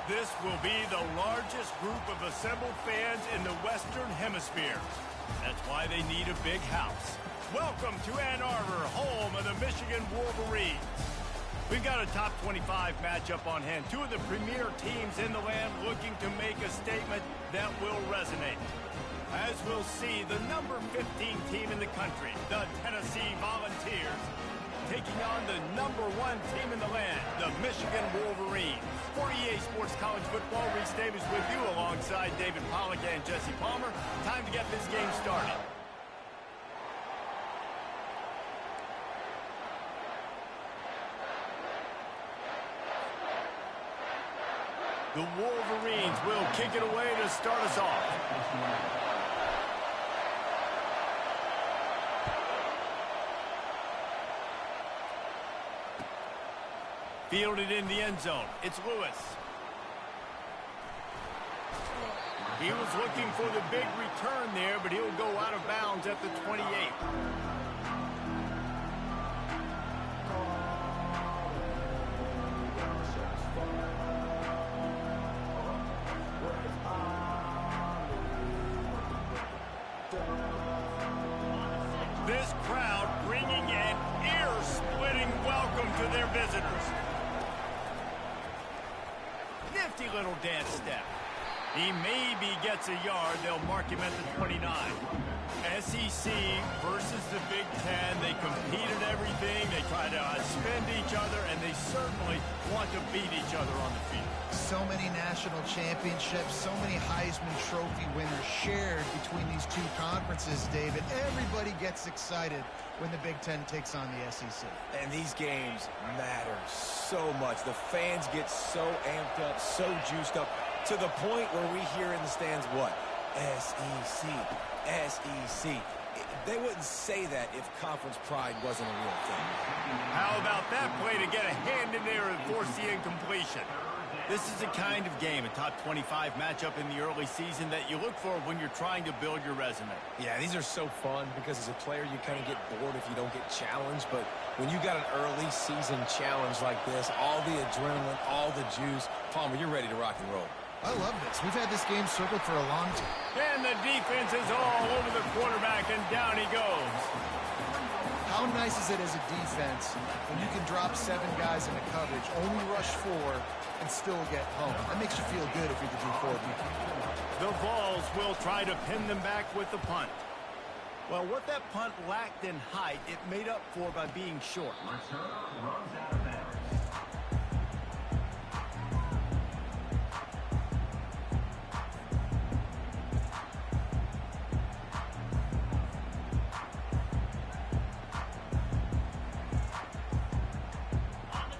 This will be the largest group of assembled fans in the Western Hemisphere. That's why they need a big house. Welcome to Ann Arbor, home of the Michigan Wolverines. We've got a top 25 matchup on hand. Two of the premier teams in the land looking to make a statement that will resonate. As we'll see, the number 15 team in the country, the Tennessee Volunteers, taking on the number 1 team in the land, the Michigan Wolverines. For EA Sports College Football, Reese Davis with you alongside David Pollack and Jesse Palmer. Time to get this game started. The Wolverines will kick it away to start us off. Fielded in the end zone. It's Lewis. He was looking for the big return there, but he'll go out of bounds at the 28. This crowd bringing an ear-splitting welcome to their visitors. Nifty little dance step. He maybe gets a yard. They'll mark him at the 29. SEC versus the Big Ten. They compete at everything. They try to outspend each other, and they certainly want to beat each other on the field. So many national championships, so many Heisman Trophy winners shared between these two conferences, David. Everybody gets excited when the Big Ten takes on the SEC. And these games matter so much. The fans get so amped up, so juiced up, to the point where we hear in the stands what? SEC, SEC. They wouldn't say that if conference pride wasn't a real thing. How about that play to get a hand in there and force the incompletion? This is the kind of game, a top 25 matchup in the early season, that you look for when you're trying to build your resume. Yeah, these are so fun because as a player you kind of get bored if you don't get challenged, but when you got an early season challenge like this, all the adrenaline, all the juice, Palmer, you're ready to rock and roll. I love this. We've had this game circled for a long time. And the defense is all over the quarterback, and down he goes. How nice is it as a defense when you can drop 7 guys into coverage, only rush 4, and still get home? That makes you feel good if you're the D4 defense. The Vols will try to pin them back with the punt. Well, what that punt lacked in height, it made up for by being short.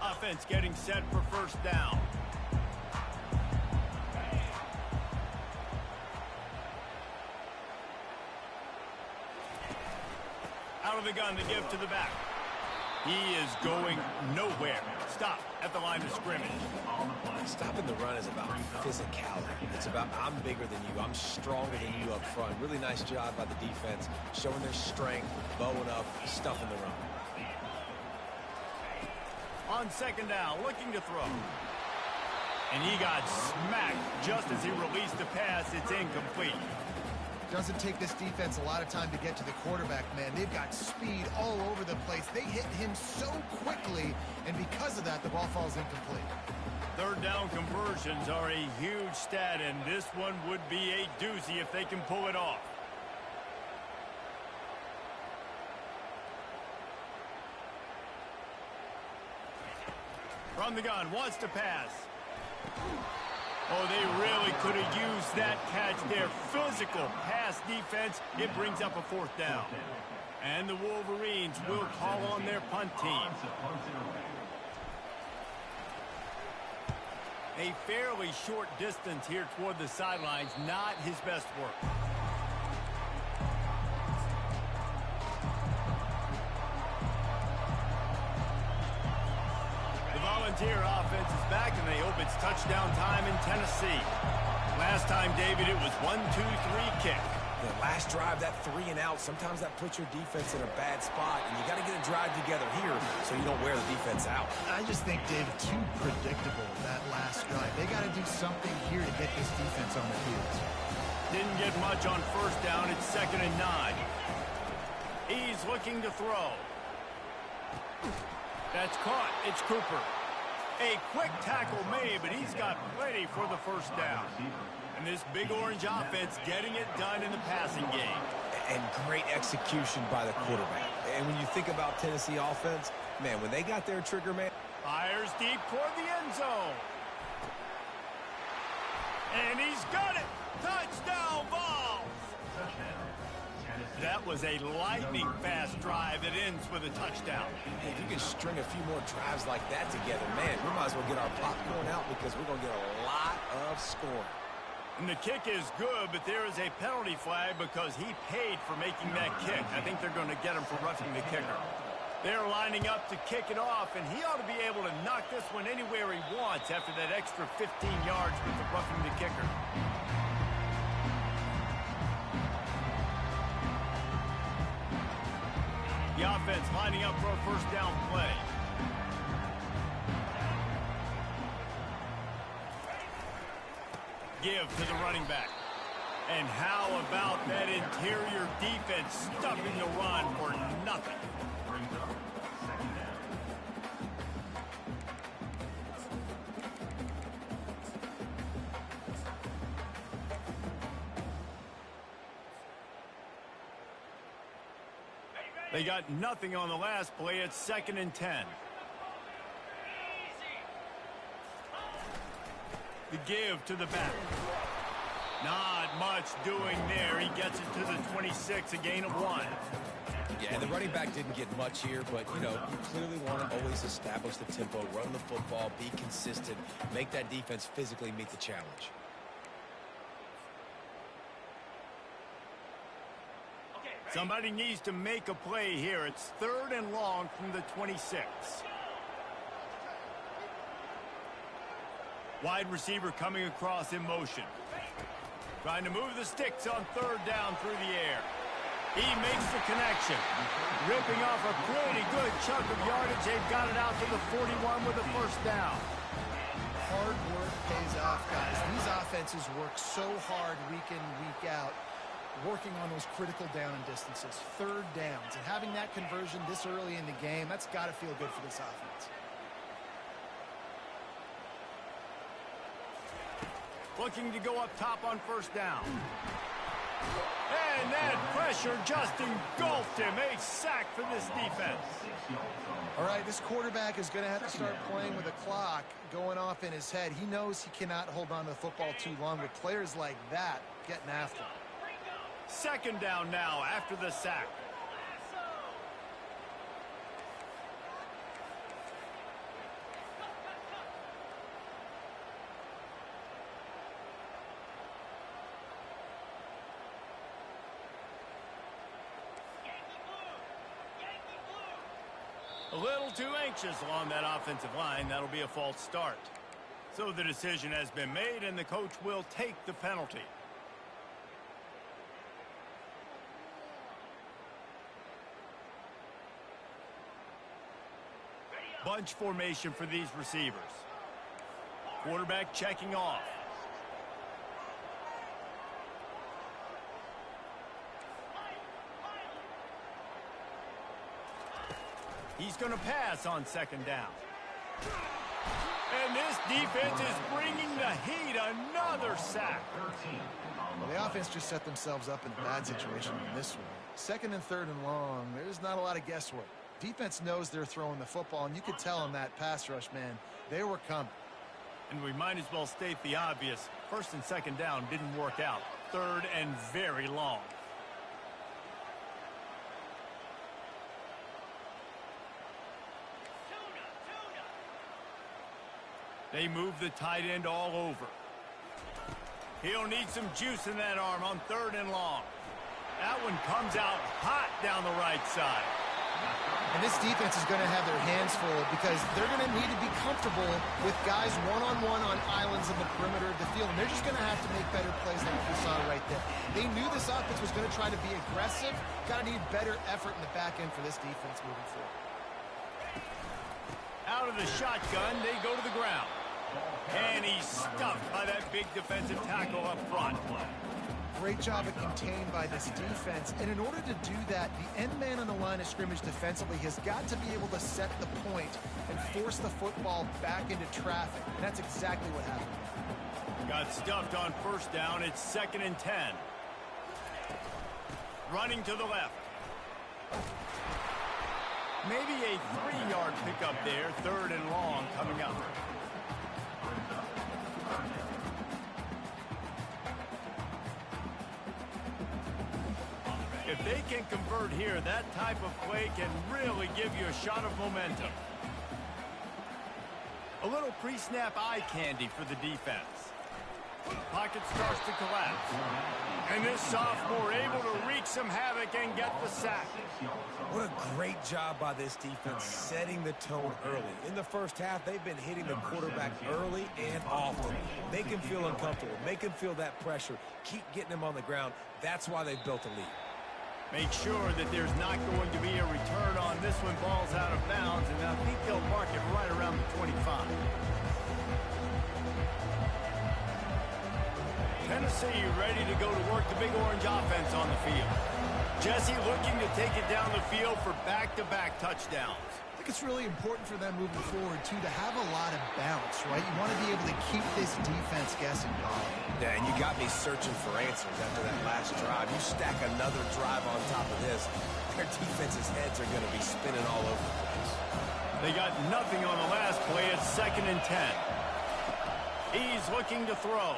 Offense getting set for first down. Out of the gun to give to the back. He is going nowhere. Stop at the line of scrimmage. Stopping the run is about physicality. It's about I'm bigger than you. I'm stronger than you up front. Really nice job by the defense, showing their strength, bowing up, stuffing the run. On second down, looking to throw. And he got smacked just as he released the pass. It's incomplete. Doesn't take this defense a lot of time to get to the quarterback, man. They've got speed all over the place. They hit him so quickly, and because of that, the ball falls incomplete. Third down conversions are a huge stat, and this one would be a doozy if they can pull it off. From the gun, wants to pass. Oh, they really could have used that catch there. Physical pass defense. It brings up a fourth down. And the Wolverines will call on their punt team. A fairly short distance here toward the sidelines. Not his best work. Volunteer offense is back, and they hope it's touchdown time in Tennessee. Last time, David, it was 1-2-3 kick. The last drive, that 3 and out, sometimes that puts your defense in a bad spot, and you got to get a drive together here so you don't wear the defense out. I just think, Dave, too predictable, that last drive. They got to do something here to get this defense on their heels. Didn't get much on first down. It's 2nd and 9. He's looking to throw. That's caught. It's Cooper. A quick tackle made, but he's got plenty for the first down. And this big orange offense getting it done in the passing game. And great execution by the quarterback. And when you think about Tennessee offense, man, when they got their trigger man. Fires deep toward the end zone. And he's got it. Touchdown, Vols. That was a lightning-fast drive that ends with a touchdown. If you can string a few more drives like that together, man, we might as well get our popcorn out because we're going to get a lot of scoring. And the kick is good, but there is a penalty flag because he paid for making that kick. I think they're going to get him for roughing the kicker. They're lining up to kick it off, and he ought to be able to knock this one anywhere he wants after that extra 15 yards with the roughing the kicker. The offense lining up for a first down play. Give to the running back. And how about that interior defense stuffing the run for nothing? They got nothing on the last play. It's 2nd and 10. The give to the back. Not much doing there. He gets it to the 26, a gain of 1. Yeah, the running back didn't get much here, but, you know, you clearly want to always establish the tempo, run the football, be consistent, make that defense physically meet the challenge. Somebody needs to make a play here. It's 3rd and long from the 26. Wide receiver coming across in motion. Trying to move the sticks on 3rd down through the air. He makes the connection. Ripping off a pretty good chunk of yardage. They've got it out to the 41 with a first down. Hard work pays off, guys. These offenses work so hard week in, week out, working on those critical down and distances, 3rd downs. And having that conversion this early in the game, that's got to feel good for this offense. Looking to go up top on first down. And that pressure just engulfed him. A sack for this defense. All right, this quarterback is going to have to start playing with a clock going off in his head. He knows he cannot hold on to the football too long with players like that getting after him. 2nd down now after the sack. A little too anxious along that offensive line. That'll be a false start. So the decision has been made, and the coach will take the penalty. Bunch formation for these receivers. Quarterback checking off. He's going to pass on 2nd down. And this defense is bringing the heat. Another sack. Well, the offense just set themselves up in a bad situation in this one. 2nd and 3rd and long, there's not a lot of guesswork. Defense knows they're throwing the football, and you could tell in that pass rush, man, they were coming. And we might as well state the obvious. 1st and 2nd down didn't work out. 3rd and very long. They move the tight end all over. He'll need some juice in that arm on 3rd and long. That one comes out hot down the right side. And this defense is going to have their hands full because they're going to need to be comfortable with guys one-on-one on islands in the perimeter of the field. And they're just going to have to make better plays like we saw right there. They knew this offense was going to try to be aggressive. Got to need better effort in the back end for this defense moving forward. Out of the shotgun, they go to the ground. And he's stuffed by that big defensive tackle up front. Great job of contained by this defense. And in order to do that, the end man on the line of scrimmage defensively has got to be able to set the point and force the football back into traffic. And that's exactly what happened. Got stuffed on first down. It's 2nd and 10. Running to the left. Maybe a 3-yard pickup there. 3rd and long coming up. If they can convert here, that type of play can really give you a shot of momentum. A little pre-snap eye candy for the defense. Pocket starts to collapse. And this sophomore able to wreak some havoc and get the sack. What a great job by this defense setting the tone early. In the first half, they've been hitting the quarterback early and often. Make him feel uncomfortable. Make him feel that pressure. Keep getting him on the ground. That's why they've built a lead. Make sure that there's not going to be a return on this one. Ball's out of bounds, and I think they'll mark it right around the 25. Tennessee ready to go to work the Big Orange offense on the field. Jesse looking to take it down the field for back-to-back touchdowns. I think it's really important for them moving forward, too, to have a lot of bounce, right? You want to be able to keep this defense guessing, Bob. Yeah, and you got me searching for answers after that last drive. You stack another drive on top of this, their defense's heads are going to be spinning all over the place. They got nothing on the last play. It's 2nd and 10. He's looking to throw.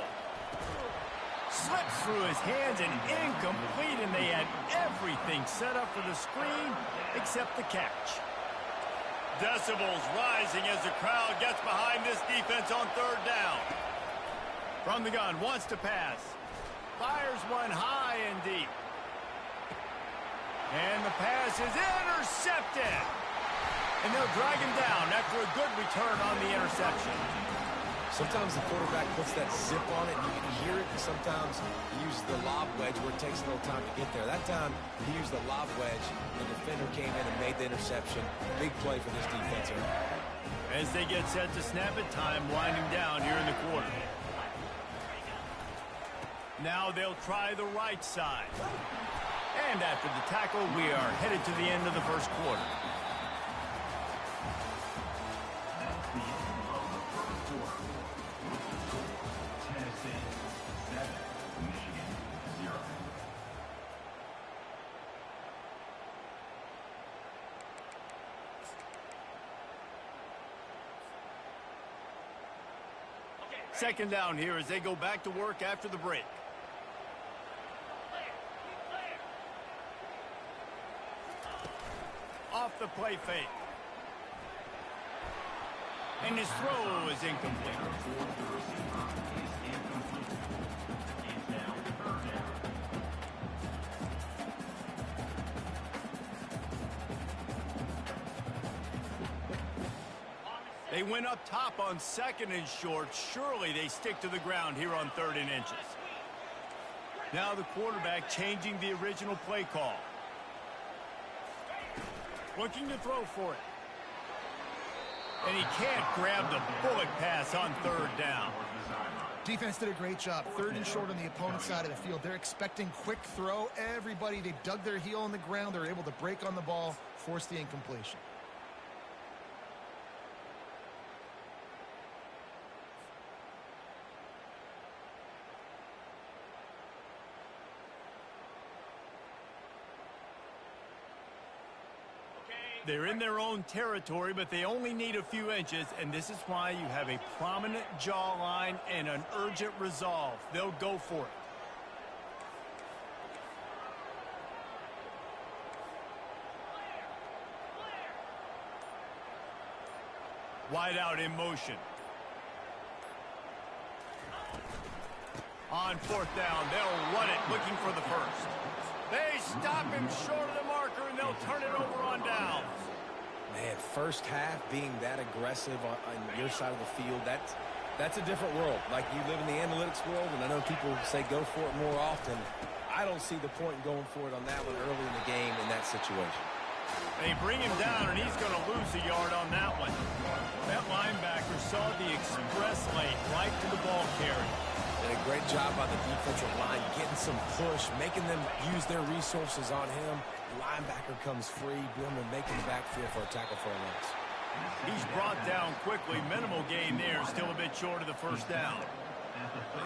Slips through his hands and incomplete, and they had everything set up for the screen except the catch. Decibels rising as the crowd gets behind this defense on 3rd down. From the gun, wants to pass. Fires one high and deep. And the pass is intercepted. And they'll drag him down after a good return on the interception. Sometimes the quarterback puts that zip on it, and you can hear it. And sometimes he uses the lob wedge where it takes a little time to get there. That time, he used the lob wedge. The defender came in and made the interception. Big play for this defense here. As they get set to snap it, time winding down here in the quarter. Now they'll try the right side. And after the tackle, we are headed to the end of the first quarter. Second down here as they go back to work after the break. Off the play fake. And his throw is incomplete. They went up top on 2nd and short. Surely they stick to the ground here on 3rd and inches. Now the quarterback changing the original play call. Looking to throw for it. And he can't grab the bullet pass on 3rd down. Defense did a great job. 3rd and short on the opponent's side of the field. They're expecting quick throw. Everybody, they dug their heel on the ground. They're able to break on the ball, force the incompletion. They're in their own territory, but they only need a few inches, and this is why you have a prominent jawline and an urgent resolve. They'll go for it. Wide out in motion. On 4th down, they'll run it looking for the first. They stop him short of the marker, and they'll turn it over on downs. Man, first half being that aggressive on your side of the field, that's a different world. Like, you live in the analytics world, and I know people say go for it more often. I don't see the point in going for it on that one early in the game in that situation. They bring him down, and he's going to lose a yard on that one. That linebacker saw the express lane right to the ball carrier. Did a great job by the defensive line, getting some push, making them use their resources on him. The linebacker comes free, Billman making the backfield for a tackle for a loss. He's brought down quickly. Minimal gain there, still a bit short of the first down.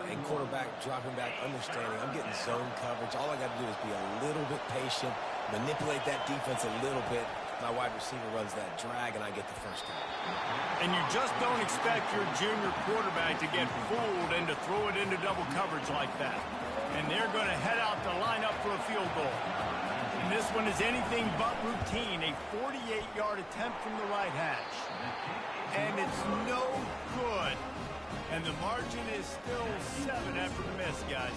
And quarterback dropping back, understanding I'm getting zone coverage. All I got to do is be a little bit patient, manipulate that defense a little bit. My wide receiver runs that drag, and I get the first down. And you just don't expect your junior quarterback to get fooled and to throw it into double coverage like that. And they're going to head out to line up for a field goal. And this one is anything but routine, a 48-yard attempt from the right hash. And it's no good. And the margin is still 7 after the miss, guys.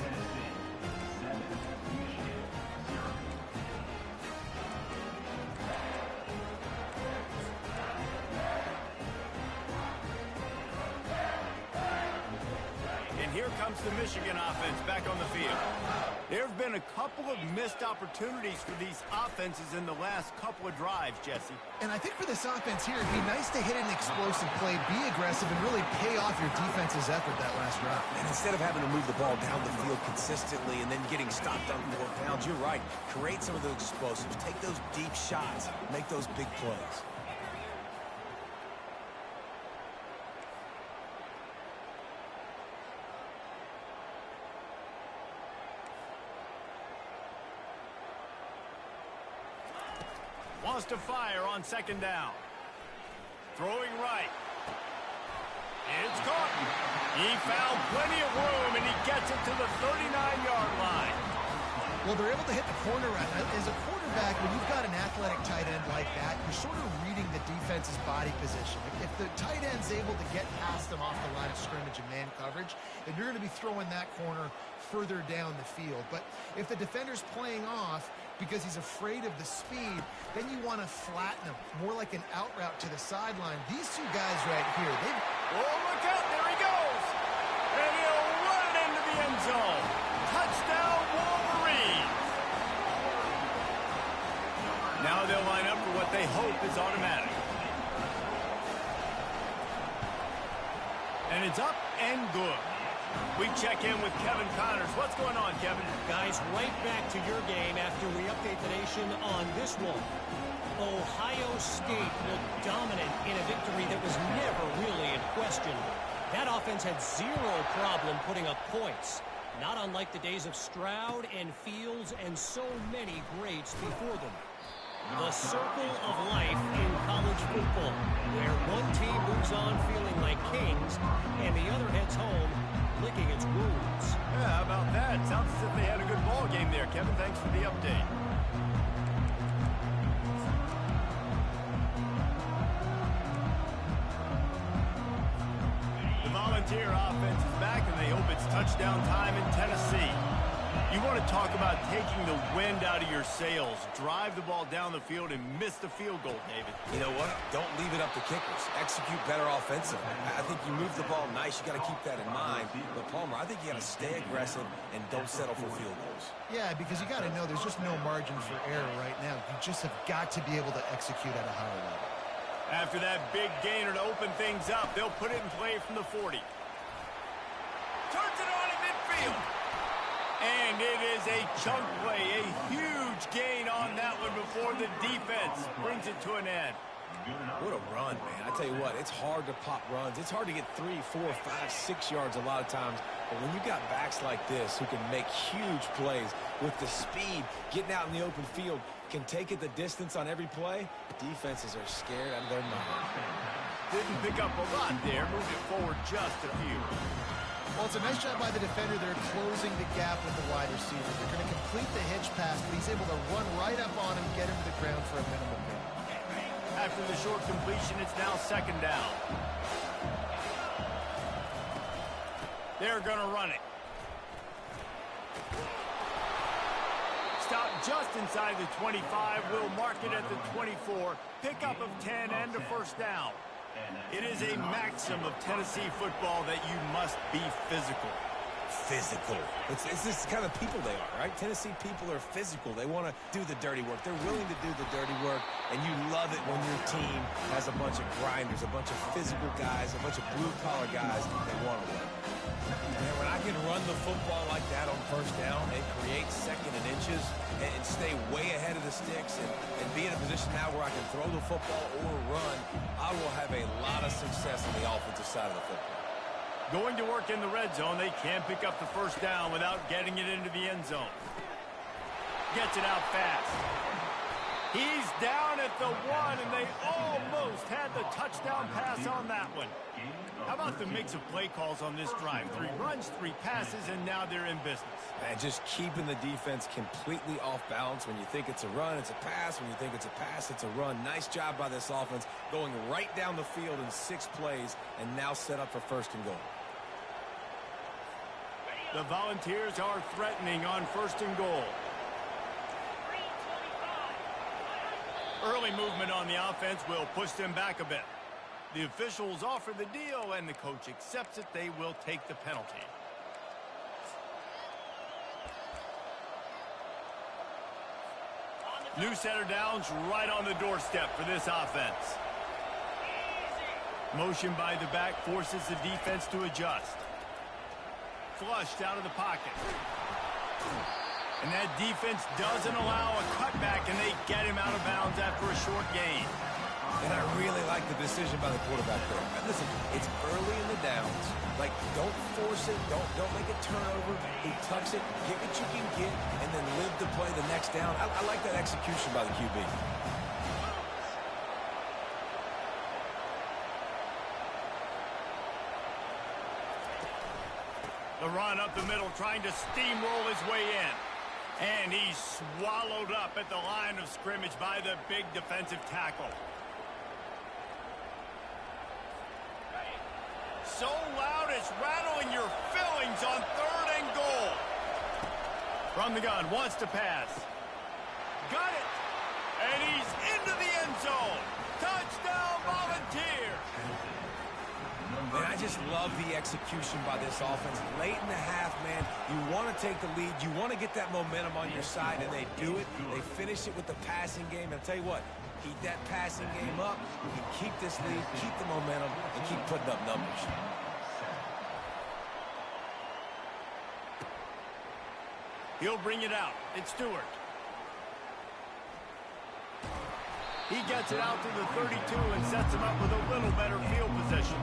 And here comes the Michigan offense back on the field. There have been a couple of missed opportunities for these offenses in the last couple of drives, Jesse. And I think for this offense here, it'd be nice to hit an explosive play, be aggressive, and really pay off your defense's effort that last drive. And instead of having to move the ball down the field consistently and then getting stopped on 4 pounds, you're right. Create some of those explosives. Take those deep shots. Make those big plays. Wants to fire on second down. Throwing right. It's caught. He found plenty of room, and he gets it to the 39-yard line. Well, they're able to hit the corner right. As a quarterback, when you've got an athletic tight end like that, you're sort of reading the defense's body position. If the tight end's able to get past them off the line of scrimmage and man coverage, then you're going to be throwing that corner further down the field. But if the defender's playing off because he's afraid of the speed, then you want to flatten him, more like an out route to the sideline. These two guys right here, oh, look out, there he goes. And he'll run it into the end zone. Touchdown, Wolverines. Now they'll line up for what they hope is automatic. And it's up and good. We check in with Kevin Connors. What's going on, Kevin? Guys, right back to your game after we update the nation on this one. Ohio State looked dominant in a victory that was never really in question. That offense had zero problem putting up points, not unlike the days of Stroud and Fields and so many greats before them. The circle of life in college football, where one team moves on feeling like kings and the other heads home licking its wounds. Yeah, how about that? Sounds as if they had a good ball game there, Kevin. Thanks for the update. The Volunteer offense is back, and they hope it's touchdown time in Tennessee. You want to talk about taking the wind out of your sails. Drive the ball down the field and miss the field goal, David. You know what? Don't leave it up to kickers. Execute better offensively. I think you move the ball nice. You got to keep that in mind. But, Palmer, I think you got to stay aggressive and don't settle for field goals. Yeah, because you got to know there's just no margin for error right now. You just have got to be able to execute at a higher level. After that big gainer to open things up, they'll put it in play from the 40. Turns it on at midfield. And it is a chunk play, a huge gain on that one before the defense brings it to an end. What a run, man. I tell you what, it's hard to pop runs. It's hard to get 3, 4, 5, 6 yards a lot of times. But when you got backs like this who can make huge plays with the speed, getting out in the open field, can take it the distance on every play, defenses are scared out of their mind. Didn't pick up a lot there, moved it forward just a few. Well, it's a nice job by the defender. They're closing the gap with the wide receiver. They're going to complete the hitch pass, but he's able to run right up on him, get him to the ground for a minimal gain. After the short completion, it's now second down. They're going to run it. out just inside the 25. We'll mark it at the 24. Pickup of 10 and a first down. It is a maxim of Tennessee football that you must be physical. Physical. It's this kind of people they are, right? Tennessee people are physical. They want to do the dirty work. They're willing to do the dirty work, and you love it when your team has a bunch of grinders, a bunch of physical guys, a bunch of blue-collar guys that want to work. Man, when I can run the football like that on first down and create second and inches and stay way ahead of the sticks and be in a position now where I can throw the football or run, I will have a lot of success on the offensive side of the football. Going to work in the red zone, they can't pick up the first down without getting it into the end zone. Gets it out fast. He's down at the 1, and they almost had the touchdown pass on that one. How about the mix of play calls on this drive? 3 runs, 3 passes, and now they're in business. And just keeping the defense completely off balance. When you think it's a run, it's a pass. When you think it's a pass, it's a run. Nice job by this offense, going right down the field in 6 plays, and now set up for first and goal. The Volunteers are threatening on first and goal. Early movement on the offense will push them back a bit. The officials offer the deal, and the coach accepts it. They will take the penalty. New set of downs right on the doorstep for this offense. Motion by the back forces the defense to adjust. Flushed out of the pocket. And that defense doesn't allow a cutback, and they get him out of bounds after a short gain. And I really like the decision by the quarterback there. And listen, it's early in the downs. Like, don't force it. Don't make a turnover. He tucks it, get what you can get, and then live to play the next down. I like that execution by the QB. The run up the middle, trying to steamroll his way in. And he's swallowed up at the line of scrimmage by the big defensive tackle. So loud it's rattling your fillings on 3rd and goal. From the gun, wants to pass. Got it. And he's into the end zone. Touchdown, Volunteers. Man, I just love the execution by this offense. Late in the half, man, you want to take the lead. You want to get that momentum on your side, and they do it. They finish it with the passing game. And I'll tell you what, keep that passing game up. You can keep this lead, keep the momentum, and keep putting up numbers. He'll bring it out. It's Stewart. He gets it out to the 32 and sets him up with a little better field position.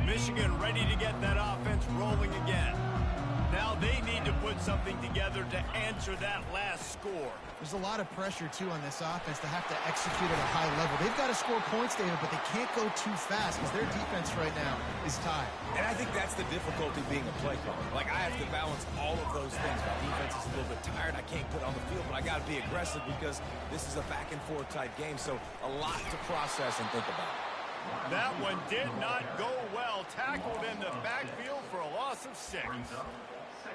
Michigan ready to get that offense rolling again. Now they need to put something together to answer that last score. There's a lot of pressure, too, on this offense to have to execute at a high level. They've got to score points, David, but they can't go too fast because their defense right now is tied. And I think that's the difficulty being a play caller. Like, I have to balance all of those things. My defense is a little bit tired. I can't put on the field, but I got to be aggressive because this is a back-and-forth type game, so a lot to process and think about. That one did not go well. Tackled in the backfield for a loss of 6.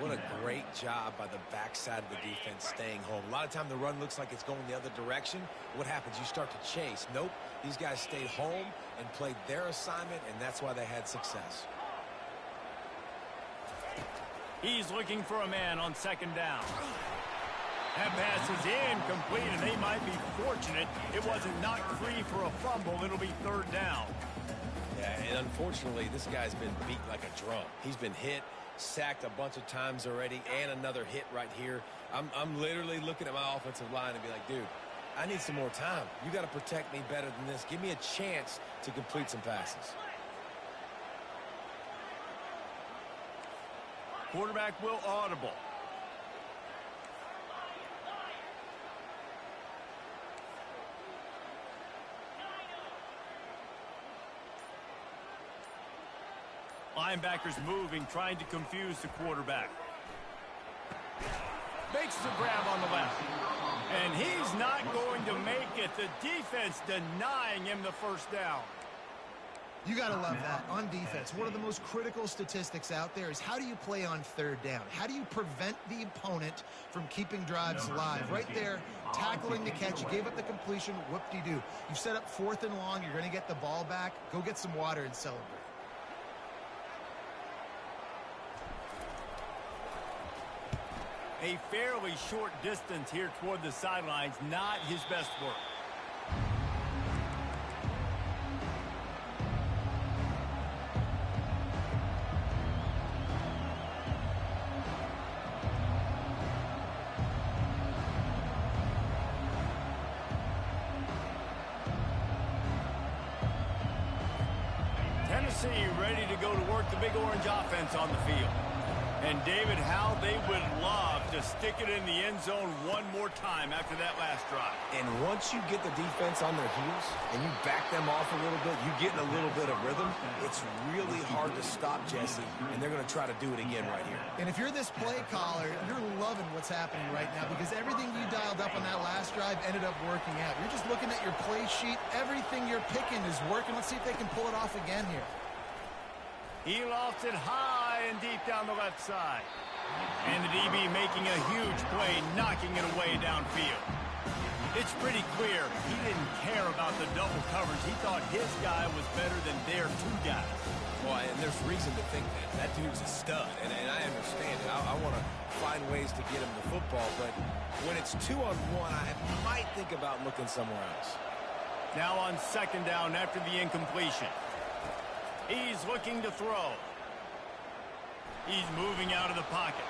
What a great job by the backside of the defense staying home. A lot of time the run looks like it's going the other direction. What happens? You start to chase. Nope. These guys stayed home and played their assignment, and that's why they had success. He's looking for a man on 2nd down. That pass is incomplete, and they might be fortunate it wasn't knocked free for a fumble. It'll be 3rd down. Yeah, and unfortunately, this guy's been beat like a drum. He's been hit, sacked a bunch of times already, and another hit right here. I'm literally looking at my offensive line and be like, dude, I need some more time. You got to protect me better than this. Give me a chance to complete some passes. Quarterback will audible. Linebackers moving, trying to confuse the quarterback. Makes the grab on the left. And he's not going to make it. The defense denying him the first down. You got to love that. On defense, one of the most critical statistics out there is how do you play on third down? How do you prevent the opponent from keeping drives alive? Right there, tackling the catch. You gave up the completion. Whoop-de-doo. You set up 4th and long. You're going to get the ball back. Go get some water and celebrate. A fairly short distance here toward the sidelines. Not his best work. Tennessee ready to go to work the Big Orange offense on the field. And David, how they would love to stick it in the end zone one more time after that last drive. And once you get the defense on their heels and you back them off a little bit, you get in a little bit of rhythm, it's really hard to stop, Jesse, and they're going to try to do it again right here. And if you're this play caller, you're loving what's happening right now because everything you dialed up on that last drive ended up working out. You're just looking at your play sheet. Everything you're picking is working. Let's see if they can pull it off again here. He lofts it high and deep down the left side. And the DB making a huge play, knocking it away downfield. It's pretty clear he didn't care about the double coverage. He thought his guy was better than their 2 guys. Well, and there's reason to think that. That dude's a stud, and I understand it. I want to find ways to get him the football, but when it's 2-on-1, I might think about looking somewhere else. Now on 2nd down after the incompletion. He's looking to throw. He's moving out of the pocket.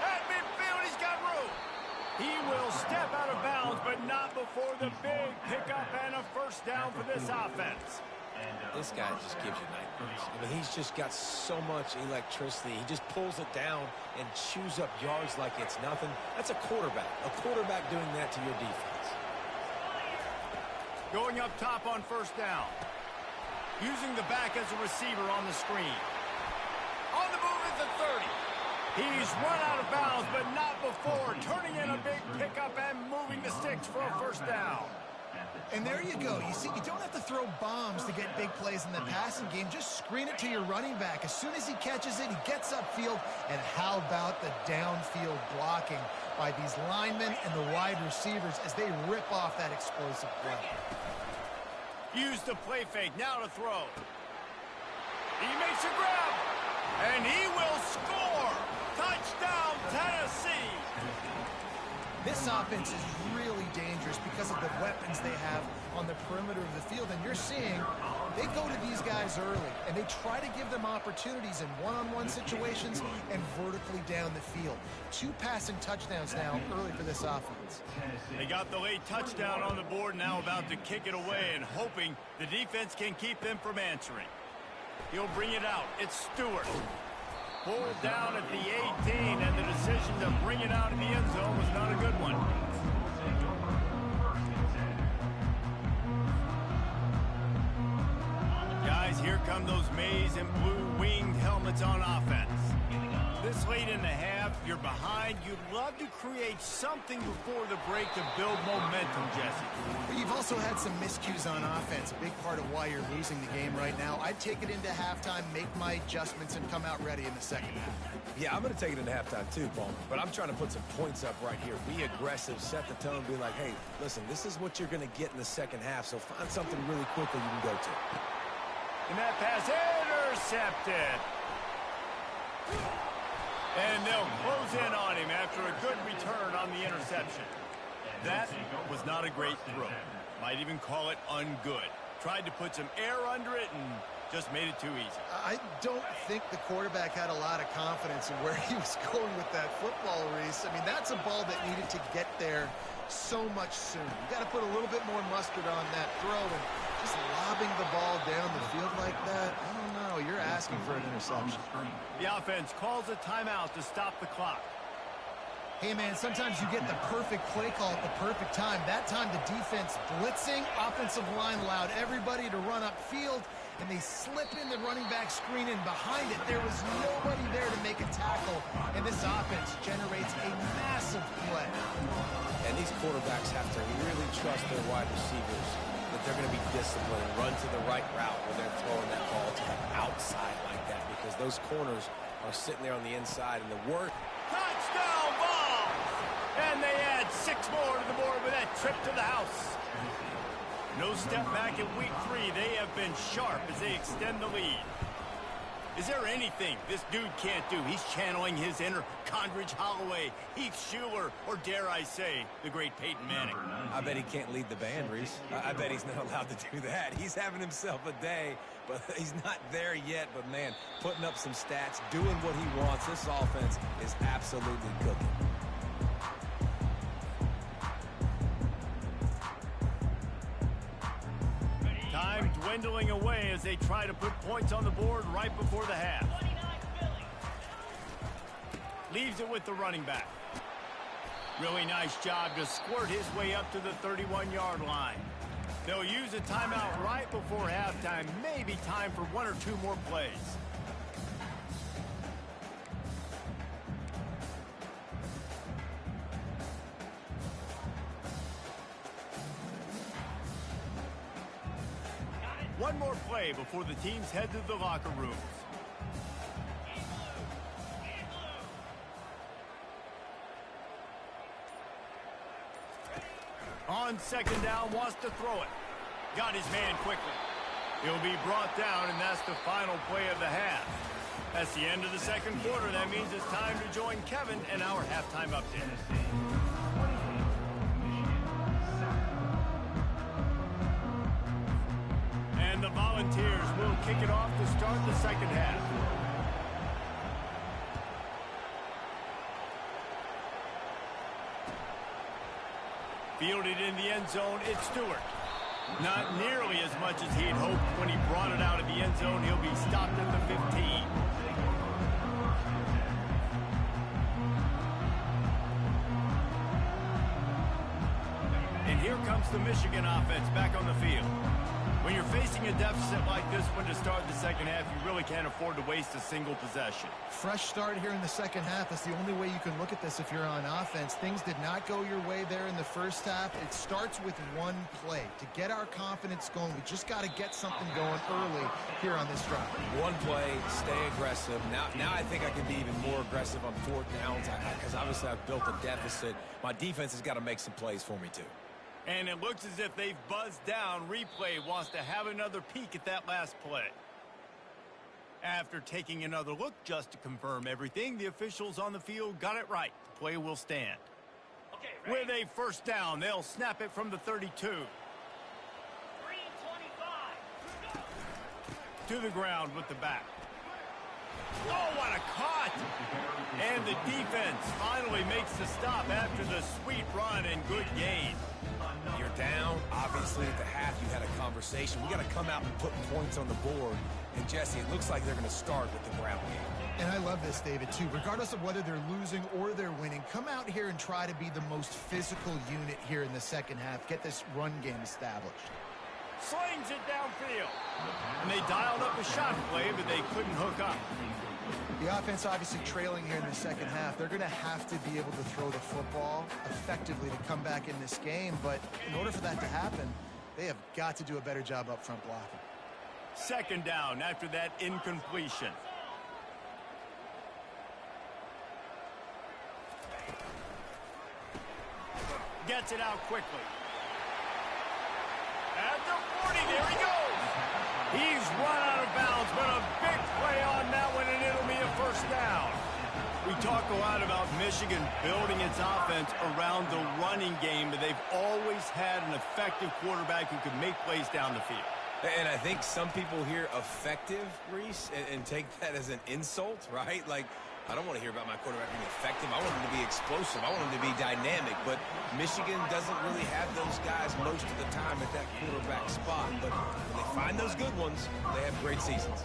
At midfield, he's got room. He will step out of bounds, but not before the big pickup and a first down for this offense. This guy just gives you nightmares. I mean, he's just got so much electricity. He just pulls it down and chews up yards like it's nothing. That's a quarterback. A quarterback doing that to your defense. Going up top on 1st down. Using the back as a receiver on the screen. On the move at the 30. He's run out of bounds, but not before turning in a big pickup and moving the sticks for a first down. And there you go. You see, you don't have to throw bombs to get big plays in the passing game. Just screen it to your running back. As soon as he catches it, he gets upfield. And how about the downfield blocking by these linemen and the wide receivers as they rip off that explosive play. Use the play fake, now to throw. He makes a grab, and he will score. Touchdown, Tennessee. This offense is really dangerous because of the weapons they have on the perimeter of the field. And you're seeing they go to these guys early, and they try to give them opportunities in one-on-one situations and vertically down the field. 2 passing touchdowns now early for this offense. They got the late touchdown on the board, now about to kick it away and hoping the defense can keep them from answering. He'll bring it out. It's Stewart. Pulled down at the 18, and the decision to bring it out in the end zone was not a good one. Guys, here come those maize and blue winged helmets on offense. This late in the half, you're behind. You'd love to create something before the break to build momentum, Jesse. But you've also had some miscues on offense, a big part of why you're losing the game right now. I'd take it into halftime, make my adjustments, and come out ready in the second half. Yeah, I'm going to take it into halftime too, Bowman. But I'm trying to put some points up right here. Be aggressive, set the tone, be like, hey, listen, this is what you're going to get in the second half, so find something really quickly you can go to. And that pass intercepted. And they'll close in on him after a good return on the interception. That was not a great throw. Might even call it ungood. Tried to put some air under it and just made it too easy. I don't think the quarterback had a lot of confidence in where he was going with that football, Reese. I mean, that's a ball that needed to get there so much sooner. You got to put a little bit more mustard on that throw, and just lobbing the ball down the field like that, I don't know. You're asking for an interception. The offense calls a timeout to stop the clock. Hey, man, sometimes you get the perfect play call at the perfect time. That time the defense blitzing, offensive line allowed everybody to run upfield, and they slip in the running back screen, and behind it, there was nobody there to make a tackle, and this offense generates a these quarterbacks have to really trust their wide receivers that they're going to be disciplined and run to the right route when they're throwing that ball to the outside like that, because those corners are sitting there on the inside, and the work. Touchdown ball! And they add 6 more to the board with that trip to the house. No step back in week 3. They have been sharp as they extend the lead. Is there anything this dude can't do? He's channeling his inner Condridge Holloway, Heath Schuler, or dare I say, the great Peyton Manning. I bet he can't lead the band, Reese. I bet he's not allowed to do that. He's having himself a day, but he's not there yet. But, man, putting up some stats, doing what he wants. This offense is absolutely cooking. Time dwindling away as they try to put points on the board right before the half. Leaves it with the running back. Really nice job to squirt his way up to the 31-yard line. They'll use a timeout right before halftime. Maybe time for 1 or 2 more plays. One more play before the teams head to the locker rooms. On second down, wants to throw it. Got his man quickly. He'll be brought down, and that's the final play of the half. That's the end of the second quarter. That means it's time to join Kevin and our halftime update. And the Volunteers will kick it off to start the second half. Fielded in the end zone, it's Stewart. Not nearly as much as he'd hoped when he brought it out of the end zone. He'll be stopped at the 15. And here comes the Michigan offense back on the field. When you're facing a deficit like this one to start the second half, you really can't afford to waste a single possession. Fresh start here in the second half. That's the only way you can look at this if you're on offense. Things did not go your way there in the first half. It starts with one play. To get our confidence going, we just got to get something going early here on this drive. One play, stay aggressive. Now I think I can be even more aggressive on 4th downs because obviously I've built a deficit. My defense has got to make some plays for me too. And it looks as if they've buzzed down. Replay wants to have another peek at that last play. After taking another look just to confirm everything, the officials on the field got it right. The play will stand. Okay, with a first down, they'll snap it from the 32. 3:25. To the ground with the back. Oh, what a cut! And the defense finally makes the stop after the sweet run and good gain. You're down. Obviously, at the half, you had a conversation. We got to come out and put points on the board. And, Jesse, it looks like they're going to start with the ground game. And I love this, David, too. Regardless of whether they're losing or they're winning, come out here and try to be the most physical unit here in the second half. Get this run game established. Slings it downfield. And they dialed up a shot play, but they couldn't hook up. The offense obviously trailing here in the second half. They're going to have to be able to throw the football effectively to come back in this game. But in order for that to happen, they have got to do a better job up front blocking. Second down after that incompletion. Gets it out quickly. At the 40, there he goes. He's run out of bounds, but a big play on that one, and it'll be a first down. We talk a lot about Michigan building its offense around the running game, but they've always had an effective quarterback who can make plays down the field. And I think some people hear effective, Reese, and take that as an insult, right? Like, I don't want to hear about my quarterback being effective. I want him to be explosive. I want him to be dynamic. But Michigan doesn't really have those guys most of the time at that quarterback spot. But when they find those good ones, they have great seasons.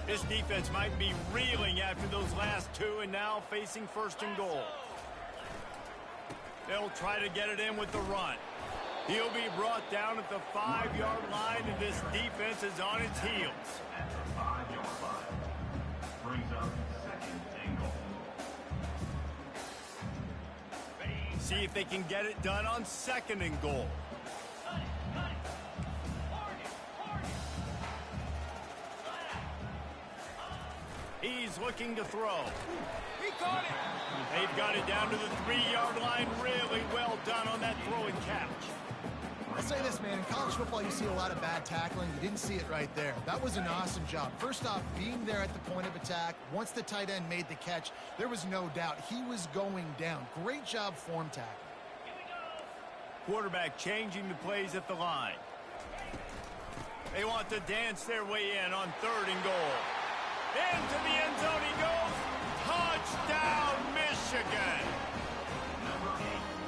This defense might be reeling after those last two and now facing first and goal. They'll try to get it in with the run. He'll be brought down at the 5-yard line, and this defense is on its heels. At the 5-yard line. Brings up 2nd and goal. See if they can get it done on 2nd and goal. He's looking to throw. He caught it. They've got it down to the 3-yard line. Really well done on that throw and catch. I'll say this, man. In college football, you see a lot of bad tackling. You didn't see it right there. That was an awesome job. First off, being there at the point of attack. Once the tight end made the catch, there was no doubt he was going down. Great job form tackling. Quarterback changing the plays at the line. They want to dance their way in on 3rd and goal. Into the end zone he goes. Touchdown, Michigan.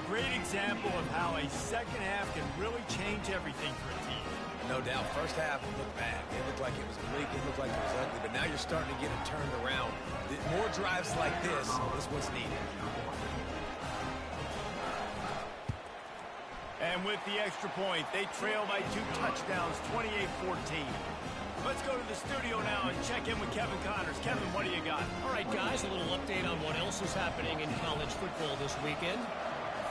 Great example of how a second half can really change everything for a team. No doubt. First half looked bad. It looked like it was bleak. It looked like it was ugly. But now you're starting to get it turned around. More drives like this is what's needed. And with the extra point, they trail by 2 touchdowns, 28-14. Let's go to the studio now and check in with Kevin Connors. Kevin, what do you got? All right, guys, a little update on what else is happening in college football this weekend.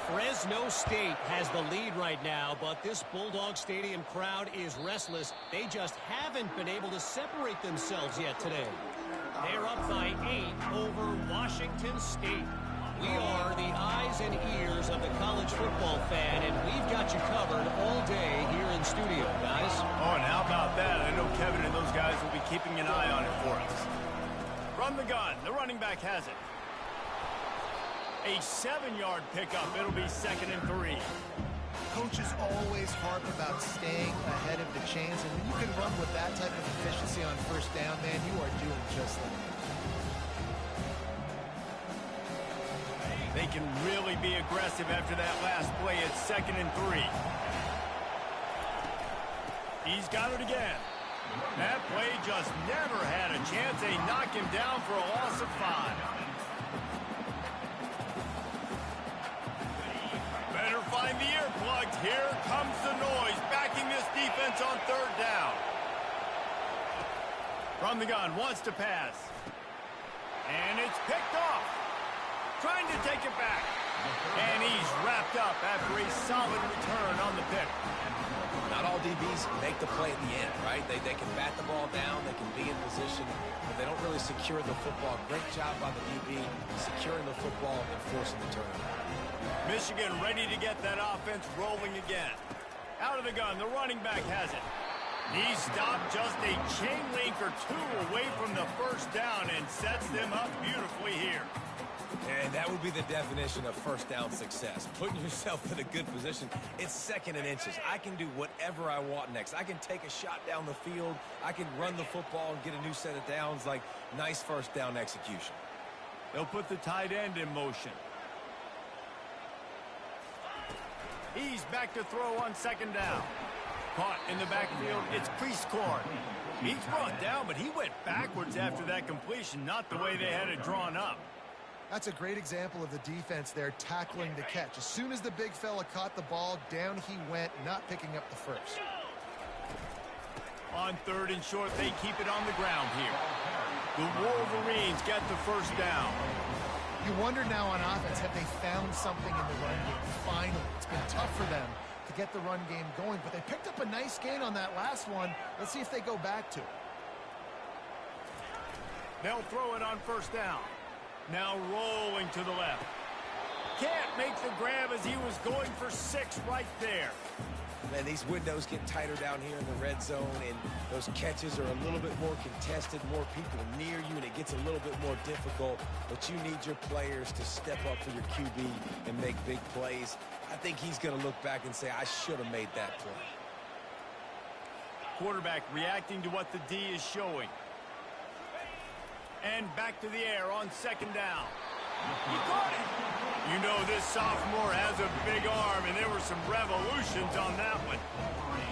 Fresno State has the lead right now, but this Bulldog Stadium crowd is restless. They just haven't been able to separate themselves yet today. They're up by 8 over Washington State. We are the eyes and ears of the college football fan, and we've got you covered all day here in studio, guys. Oh, and how about that? I know Kevin and those guys will be keeping an eye on it for us. From the gun, the running back has it. A 7-yard pickup. It'll be 2nd and 3. Coaches always harp about staying ahead of the chains, and when you can run with that type of efficiency on 1st down, man, you are doing just that. They can really be aggressive after that last play at 2nd and 3. He's got it again. That play just never had a chance. They knock him down for a loss of 5. Better find the earplugs. Here comes the noise, backing this defense on 3rd down. From the gun, wants to pass. And it's picked off. Trying to take it back. And he's wrapped up after a solid return on the pick. Not all DBs make the play at the end, right? They can bat the ball down, they can be in position, but they don't really secure the football. Great job by the DB securing the football and forcing the turnover. Michigan ready to get that offense rolling again. Out of the gun, the running back has it. He stopped just a chain link or 2 away from the 1st down and sets them up beautifully here. And that would be the definition of 1st down success. Putting yourself in a good position. It's 2nd and inches. I can do whatever I want next. I can take a shot down the field. I can run the football and get a new set of downs. Like, nice 1st down execution. They'll put the tight end in motion. He's back to throw on 2nd down. Caught in the backfield. It's Priestcorn. He's brought down, but he went backwards after that completion, not the way they had it drawn up. That's a great example of the defense there tackling the catch. As soon as the big fella caught the ball, down he went, not picking up the 1st. On 3rd and short, they keep it on the ground here. The Wolverines get the 1st down. You wonder now on offense, have they found something in the run game? Finally, it's been tough for them to get the run game going, but they picked up a nice gain on that last one. Let's see if they go back to it. They'll throw it on 1st down. Now rolling to the left. Can't make the grab as he was going for 6 right there. Man, these windows get tighter down here in the red zone, and those catches are a little bit more contested, more people near you, and it gets a little bit more difficult. But you need your players to step up for your QB and make big plays. I think he's going to look back and say, I should have made that play. Quarterback reacting to what the D is showing. And back to the air on 2nd down. He caught it. You know this sophomore has a big arm, and there were some revolutions on that one.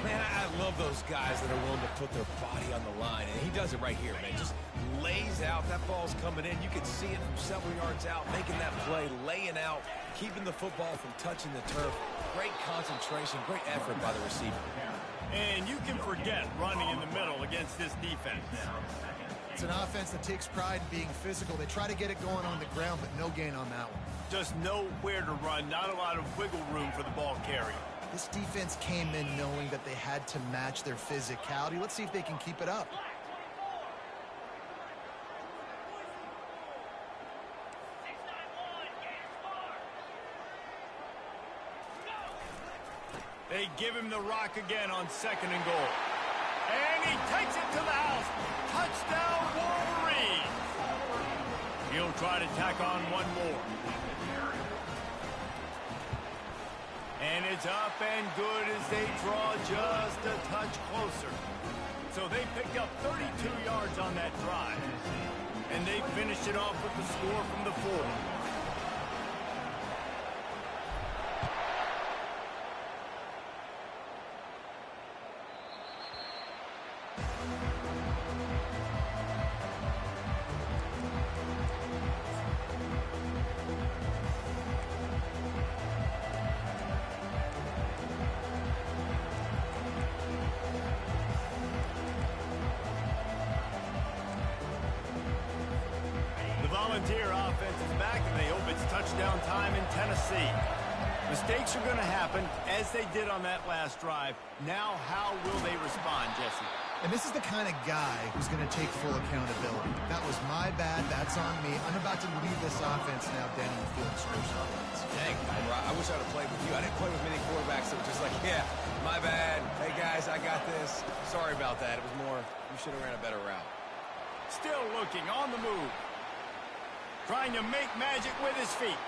Man, I love those guys that are willing to put their body on the line, and he does it right here, man. Just lays out. That ball's coming in. You can see it from several yards out, making that play, laying out, keeping the football from touching the turf. Great concentration, great effort by the receiver. And you can forget running in the middle against this defense. It's an offense that takes pride in being physical. They try to get it going on the ground, but no gain on that one. Just nowhere to run, not a lot of wiggle room for the ball carrier. This defense came in knowing that they had to match their physicality. Let's see if they can keep it up. They give him the rock again on 2nd and goal. And he takes it to the house. Touchdown, Wolverines. He'll try to tack on one more. And it's up and good as they draw just a touch closer. So they picked up 32 yards on that drive. And they finished it off with the score from the 4. Volunteer offense is back, and they hope it's touchdown time in Tennessee. Mistakes are going to happen, as they did on that last drive. Now, how will they respond, Jesse? And this is the kind of guy who's going to take full accountability. That was my bad. That's on me. I'm about to lead this offense now down the field and score some points. Dang, I wish I'd have played with you. I didn't play with many quarterbacks that were just like, yeah, my bad. Hey, guys, I got this. Sorry about that. It was more, you should have ran a better route. Still looking on the move. Trying to make magic with his feet.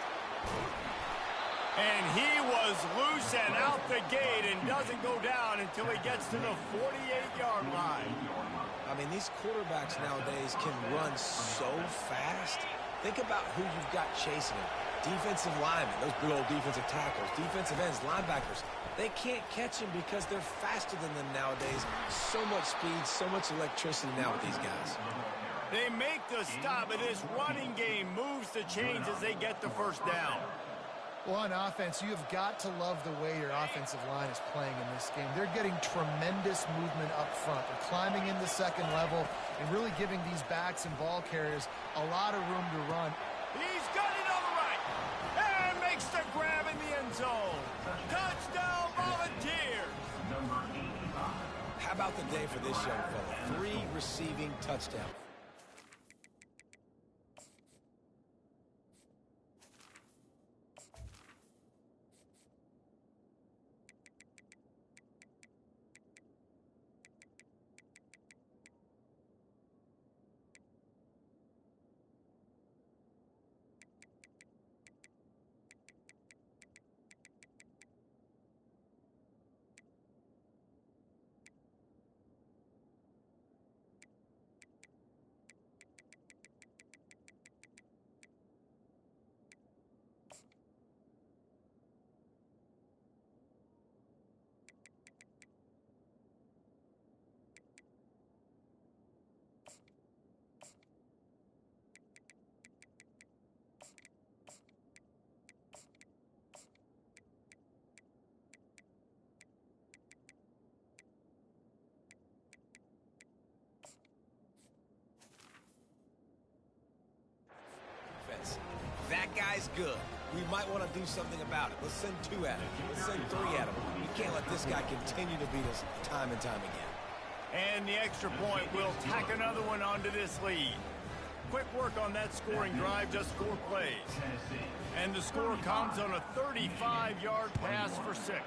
And he was loose and out the gate and doesn't go down until he gets to the 48-yard line. I mean, these quarterbacks nowadays can run so fast. Think about who you've got chasing him. Defensive linemen, those big old defensive tackles, defensive ends, linebackers. They can't catch him because they're faster than them nowadays. So much speed, so much electricity now with these guys. They make the stop, and this running game moves the chains as they get the first down. Well, on offense, you have got to love the way your offensive line is playing in this game. They're getting tremendous movement up front. They're climbing in the second level and really giving these backs and ball carriers a lot of room to run. He's got it on the right and makes the grab in the end zone. Touchdown, Volunteers. How about the day for this young fella? 3 receiving touchdowns. That guy's good. We might want to do something about it. Let's send 2 at him. Let's send 3 at him. We can't let this guy continue to beat us time and time again. And the extra point will tack another one onto this lead. Quick work on that scoring drive, just 4 plays. And the score comes on a 35-yard pass for 6.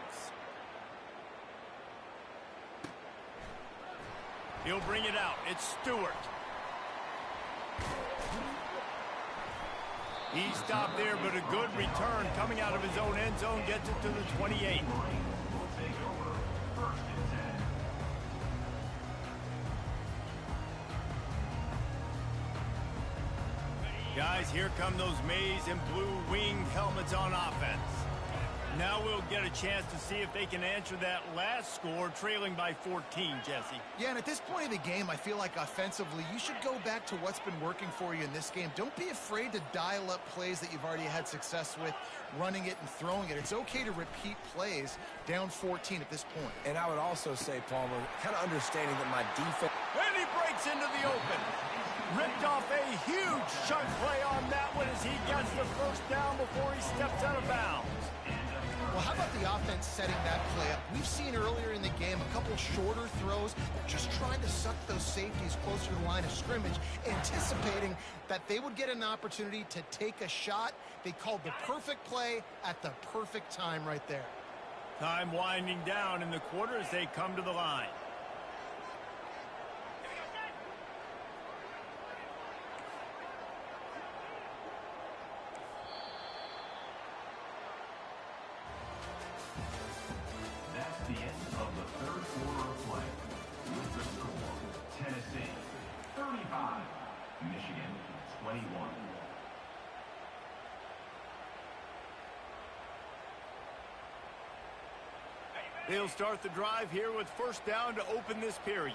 He'll bring it out. It's Stewart. He stopped there, but a good return coming out of his own end zone gets it to the 28. Guys, here come those maize and blue winged helmets on offense. Now we'll get a chance to see if they can answer that last score, trailing by 14, Jesse. Yeah, and at this point of the game, I feel like offensively, you should go back to what's been working for you in this game. Don't be afraid to dial up plays that you've already had success with, running it and throwing it. It's okay to repeat plays down 14 at this point. And I would also say, Palmer, kind of understanding that my defense... And he breaks into the open. Ripped off a huge chunk play on that one as he gets the first down before he steps out of bounds. Well, how about the offense setting that play up? We've seen earlier in the game a couple shorter throws. They're just trying to suck those safeties closer to the line of scrimmage, anticipating that they would get an opportunity to take a shot. They called the perfect play at the perfect time right there. Time winding down in the quarter as they come to the line. That's the end of the third quarter of play. With the score, Tennessee 35, Michigan 21. They'll start the drive here with first down to open this period.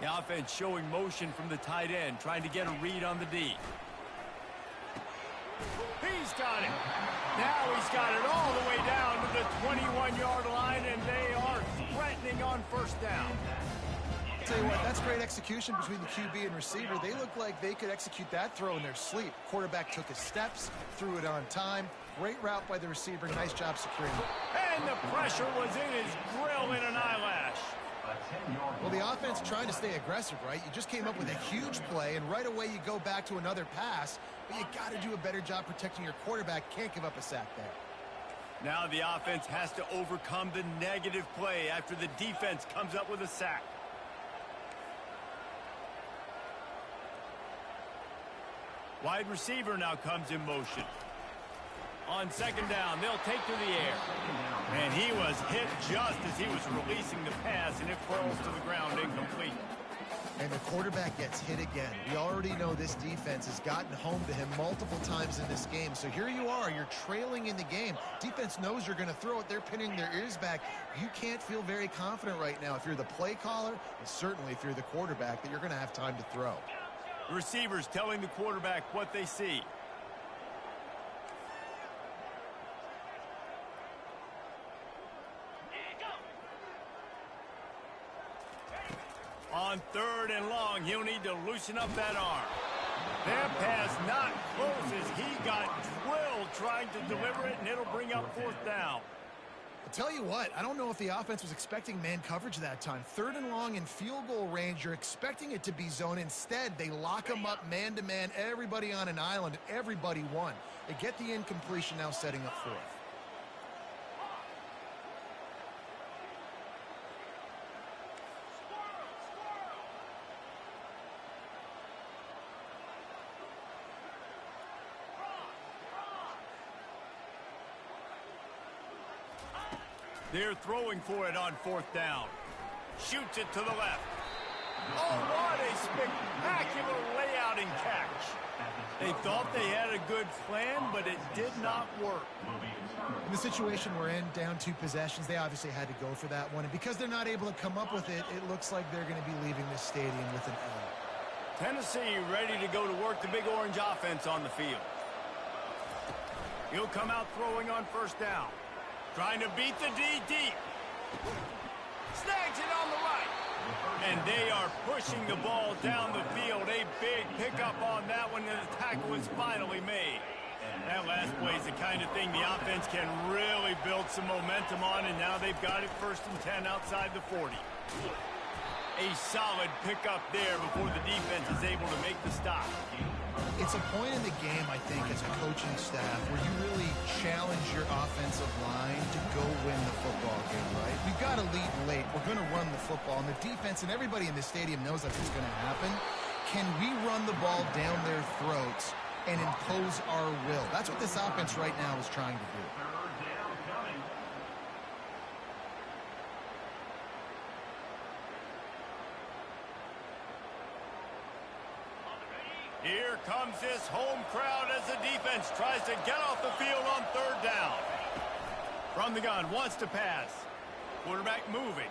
The offense showing motion from the tight end, trying to get a read on the D. He's got it. Now he's got it all the way down to the 21-yard line, and they are threatening on first down. I'll tell you what, that's great execution between the QB and receiver. They look like they could execute that throw in their sleep. Quarterback took his steps, threw it on time. Great route by the receiver. Nice job securing it. And the pressure was in his grill in an eyelash. Well, the offense trying to stay aggressive, right? You just came up with a huge play, and right away you go back to another pass, but you got to do a better job protecting your quarterback. Can't give up a sack there. Now the offense has to overcome the negative play after the defense comes up with a sack. Wide receiver now comes in motion. On second down, they'll take to the air. And he was hit just as he was releasing the pass, and it falls to the ground incomplete. And the quarterback gets hit again. We already know this defense has gotten home to him multiple times in this game. So here you are, you're trailing in the game. Defense knows you're going to throw it. They're pinning their ears back. You can't feel very confident right now if you're the play caller, and certainly if you're the quarterback, that you're going to have time to throw. The receivers telling the quarterback what they see. On third and long, he'll need to loosen up that arm. That pass not close as he got drilled trying to deliver it, and it'll bring up fourth down. I'll tell you what, I don't know if the offense was expecting man coverage that time. Third and long in field goal range, you're expecting it to be zone. Instead, they lock them up man-to-man, everybody on an island, everybody won. They get the incompletion, now setting up fourth. They're throwing for it on fourth down. Shoots it to the left. Oh, what a spectacular layout and catch. They thought they had a good plan, but it did not work. In the situation we're in, down 2 possessions, they obviously had to go for that one. And because they're not able to come up with it, it looks like they're going to be leaving this stadium with an L. Tennessee ready to go to work the Big Orange offense on the field. He'll come out throwing on first down. Trying to beat the D deep. Snags it on the right. And they are pushing the ball down the field. A big pickup on that one, and the tackle was finally made. That last play is the kind of thing the offense can really build some momentum on, and now they've got it first and 10 outside the 40. A solid pickup there before the defense is able to make the stop. It's a point in the game, I think, as a coaching staff, where you really challenge your offensive line to go win the football game, right? We've got to lead late. We're going to run the football, and the defense and everybody in the stadium knows that's what's going to happen. Can we run the ball down their throats and impose our will? That's what this offense right now is trying to do. Here comes this home crowd as the defense tries to get off the field on third down. From the gun, wants to pass. Quarterback moving.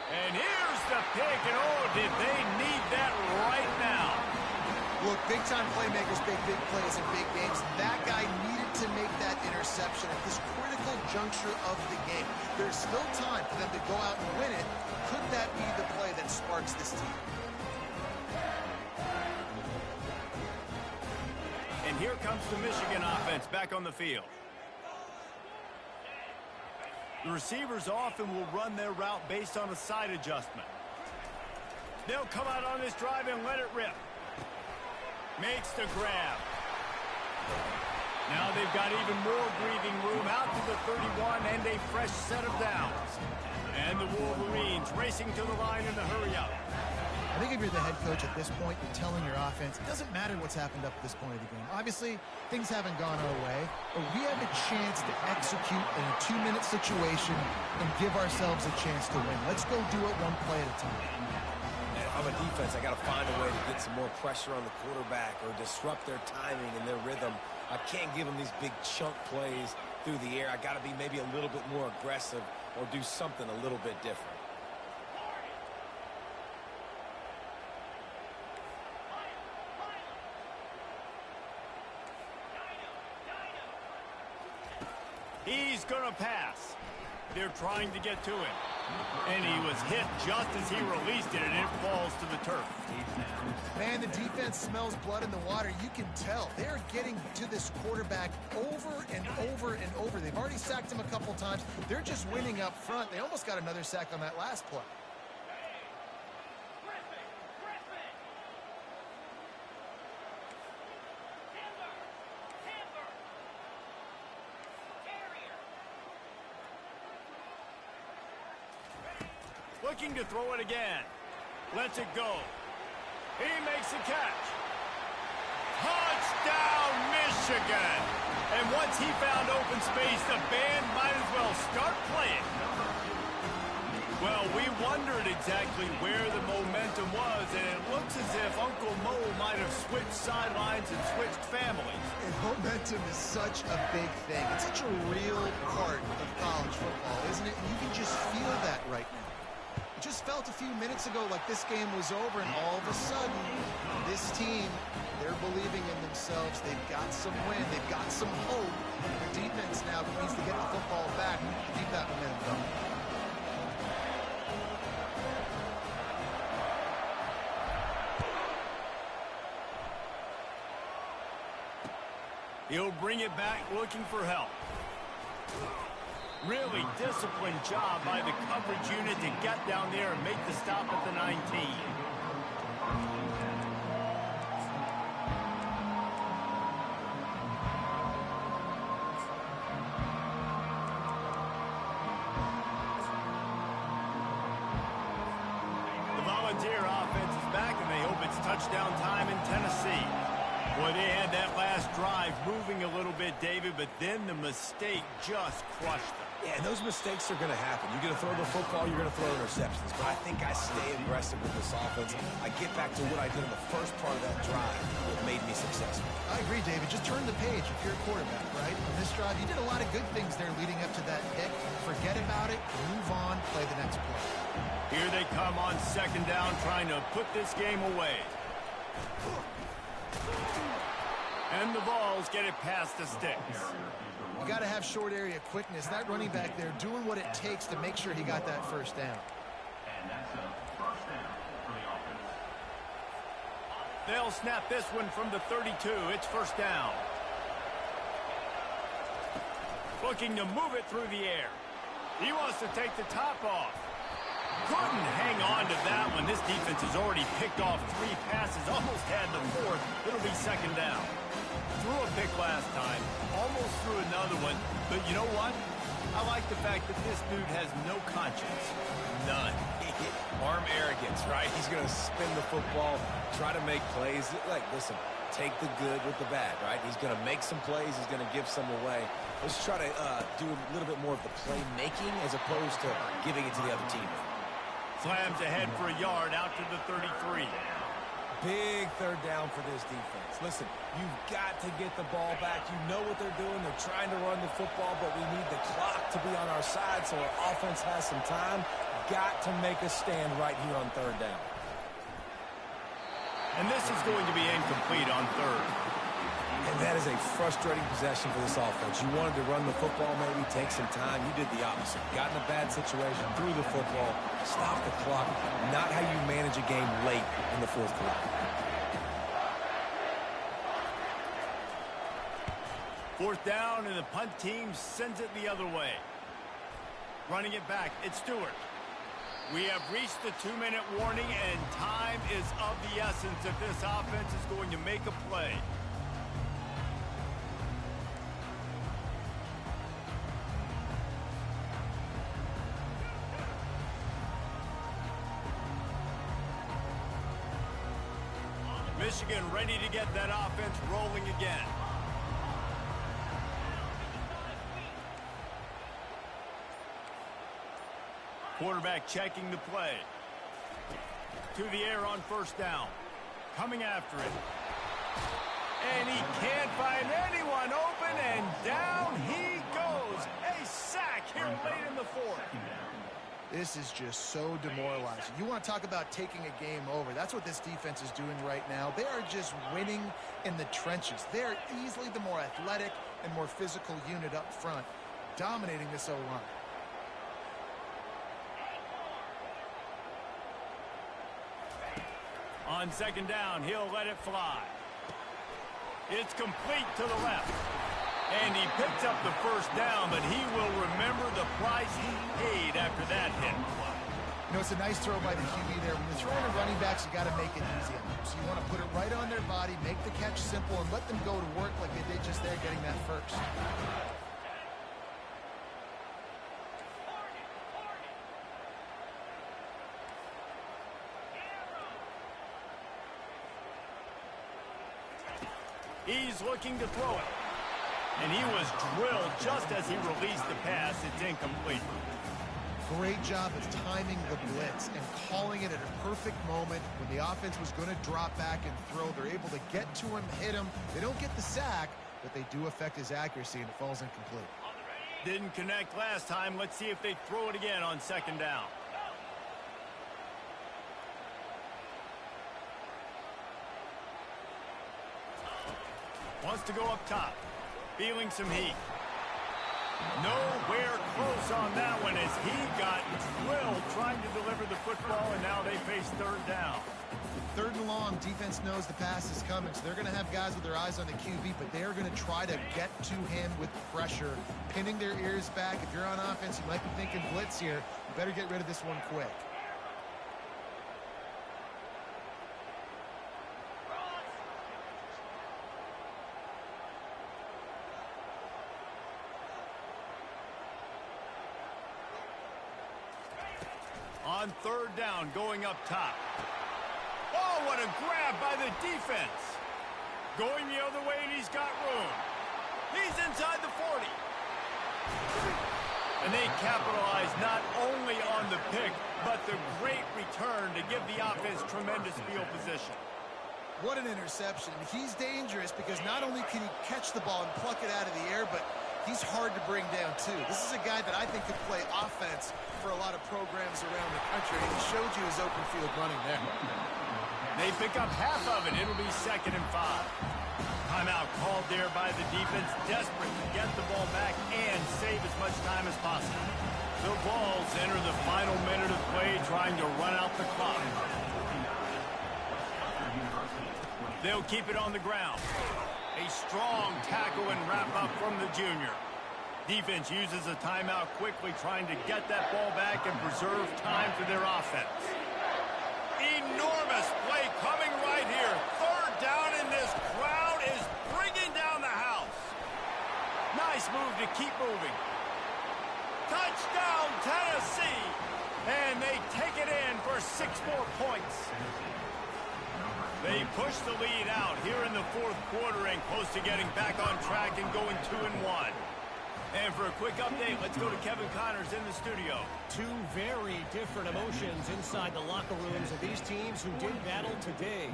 And here's the pick, and oh, did they need that right now. Look, big-time playmakers make big plays in big games. That guy needed to make that interception. interception at this critical juncture of the game. There's still time for them to go out and win it. Could that be the play that sparks this team? And here comes the Michigan offense back on the field. The receivers often will run their route based on a side adjustment. They'll come out on this drive and let it rip. Makes the grab. Now they've got even more breathing room out to the 31 and a fresh set of downs. And the Wolverines racing to the line in the hurry-up. I think if you're the head coach at this point, you're telling your offense, it doesn't matter what's happened up to this point of the game. Obviously, things haven't gone our way, but we have a chance to execute in a 2-minute situation and give ourselves a chance to win. Let's go do it one play at a time. And if I'm a defense, I got to find a way to get some more pressure on the quarterback or disrupt their timing and their rhythm. I can't give them these big chunk plays through the air. I got to be maybe a little bit more aggressive or do something a little bit different. He's going to pass. They're trying to get to him. And he was hit just as he released it, and it falls to the turf. Man, the defense smells blood in the water. You can tell. They're getting to this quarterback over and over and over. They've already sacked him a couple times. They're just winning up front. They almost got another sack on that last play. Looking to throw it again. Lets it go. He makes the catch. Touchdown, Michigan! And once he found open space, the band might as well start playing. Well, we wondered exactly where the momentum was, and it looks as if Uncle Mo might have switched sidelines and switched families. And momentum is such a big thing. It's such a real part of college football, isn't it? And you can just feel that right now. Just felt a few minutes ago like this game was over, and all of a sudden, this team, they're believing in themselves. They've got some wind. They've got some hope. The defense now needs to get the football back to keep that momentum going. He'll bring it back looking for help. Really disciplined job by the coverage unit to get down there and make the stop at the 19. The Volunteer offense is back, and they hope it's touchdown time in Tennessee. Boy, they had that last drive moving a little bit, David, but then the mistake just crushed them. Yeah, and those mistakes are going to happen. You're going to throw the football, you're going to throw interceptions. But I think I stay aggressive with this offense. I get back to what I did in the first part of that drive that made me successful. I agree, David. Just turn the page if you're a quarterback, right? On this drive, you did a lot of good things there leading up to that pick. Forget about it, move on, play the next play. Here they come on second down, trying to put this game away. And the balls get it past the sticks. You got to have short area quickness. That running back there doing what it takes to make sure he got that first down. And that's a first down for the offense. They'll snap this one from the 32. It's first down. Looking to move it through the air. He wants to take the top off. Couldn't hang on to that one. This defense has already picked off 3 passes, almost had the 4th. It'll be second down. Threw a pick last time, almost threw another one, but you know what? I like the fact that this dude has no conscience. None. Arm arrogance, right? He's going to spin the football, try to make plays. Like, listen, take the good with the bad, right? He's going to make some plays. He's going to give some away. Let's try to do a little bit more of the playmaking as opposed to giving it to the other team. Slams ahead for a yard out to the 33. Big third down for this defense. Listen, you've got to get the ball back. You know what they're doing. They're trying to run the football, but we need the clock to be on our side so our offense has some time. Got to make a stand right here on third down. And this is going to be incomplete on third. And that is a frustrating possession for this offense. You wanted to run the football, maybe take some time. You did the opposite. Got in a bad situation, threw the football, stopped the clock. Not how you manage a game late in the fourth quarter. Fourth down, and the punt team sends it the other way. Running it back, it's Stewart. We have reached the 2-minute warning, and time is of the essence if this offense is going to make a play. Michigan ready to get that offense rolling again. Quarterback checking the play. To the air on first down. Coming after it. And he can't find anyone open, and down he goes. A sack here late in the fourth. This is just so demoralizing. You want to talk about taking a game over. That's what this defense is doing right now. They are just winning in the trenches. They're easily the more athletic and more physical unit up front, dominating this O-line. On second down, he'll let it fly. It's complete to the left. And he picks up the first down, but he will remember the price he paid after that hit. You know, it's a nice throw by the QB there. When you're throwing to running backs, you got to make it easy on them. So you want to put it right on their body, make the catch simple, and let them go to work like they did just there, getting that first. He's looking to throw it. And he was drilled just as he released the pass. It's incomplete. Great job of timing the blitz and calling it at a perfect moment when the offense was going to drop back and throw. They're able to get to him, hit him. They don't get the sack, but they do affect his accuracy, and it falls incomplete. Didn't connect last time. Let's see if they throw it again on second down. Wants to go up top. Feeling some heat. Nowhere close on that one as he got drilled trying to deliver the football, and now they face third down. Third and long, defense knows the pass is coming, so they're going to have guys with their eyes on the QB, but they are going to try to get to him with pressure, pinning their ears back. If you're on offense, you might be thinking blitz here. You better get rid of this one quick. On third down, going up top. Oh, what a grab by the defense. Going the other way, and he's got room. He's inside the 40. And they capitalize not only on the pick, but the great return to give the offense tremendous field position. What an interception. He's dangerous because not only can he catch the ball and pluck it out of the air, but he's hard to bring down, too. This is a guy that I think could play offense for a lot of programs around the country. And he showed you his open field running there. They pick up half of it. It'll be 2nd and 5. Timeout called there by the defense, desperate to get the ball back and save as much time as possible. The Vols enter the final minute of play, trying to run out the clock. They'll keep it on the ground. A strong tackle and wrap-up from the junior. Defense uses a timeout quickly, trying to get that ball back and preserve time for their offense. Enormous play coming right here. Third down, and this crowd is bringing down the house. Nice move to keep moving. Touchdown, Tennessee. And they take it in for 6 more points. They push the lead out here in the fourth quarter and close to getting back on track and going 2-1. And for a quick update, let's go to Kevin Connors in the studio. Two very different emotions inside the locker rooms of these teams who did battle today.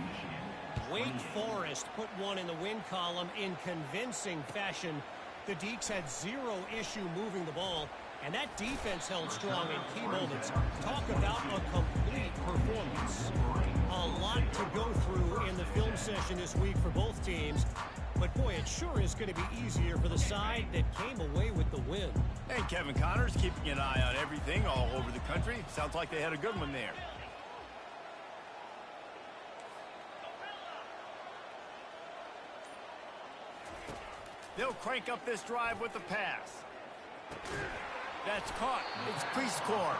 Wake Forest put one in the win column in convincing fashion. The Deacs had zero issue moving the ball, and that defense held strong in key moments. Talk about a complete performance. A lot to go through in the film session this week for both teams. But boy, it sure is going to be easier for the side that came away with the win. And Kevin Connors keeping an eye on everything all over the country. Sounds like they had a good one there. They'll crank up this drive with the pass. That's caught. It's crease corner.